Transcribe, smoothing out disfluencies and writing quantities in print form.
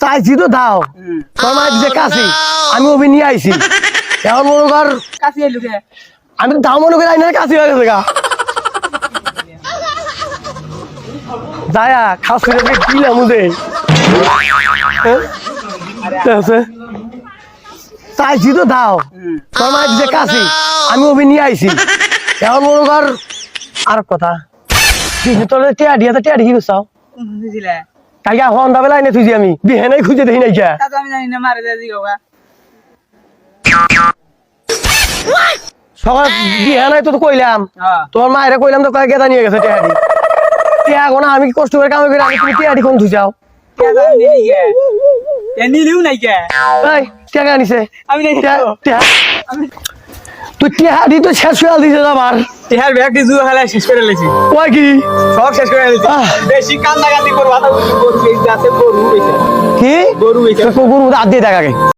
চাইছি তো দাও তোর মা দিছে কাশি আমি ওবি নিয়ে আইছি এখন মনে কর কাছে এলু কে আমি দাও মনে করে আইনা কাশি হয়ে গেছে গা দায়া খাস করে দিলাম মুদে চাইছি তো দাও তোর মা দিছে কাশি আমি ওবি নিয়ে আইছি এখন মনে কর আর কথা তোর টিয়া দিয়া তো টিয়া দেখি গুছাও বুঝিলা কালকে সন্ধ্যা বেলা এনে থুইছি আমি বিহেনাই খুঁজে দেখি নাই কে তা তো আমি জানি না মারে দে দিগা সকাল বিহেনাই তো কইলাম হ্যাঁ তোমার মায়েরা কইলাম তো কয়েক গেদা নিয়ে গেছে টিয়াডি টিয়া গোনা আমি কষ্ট করে কাম করে আমি তুমি টিয়াডি কোন ধুইছাও কে জানি নেই কে এ নিলিও নাই কে এই টিয়া আনিছে আমি নেই টিয়া তুই টিয়াডি তো শেষ হয়ে দিছে আমার ইহার ব্যাগটি জুয়া খেলা শেষ করে লেছি ওই কি সব শেষ করে লেছি বেশি কান্দাকাটি করবা তো গরু বেশি আছে গরু বেশি কি গরু বেশি গরু হাত দিয়ে দেখাকে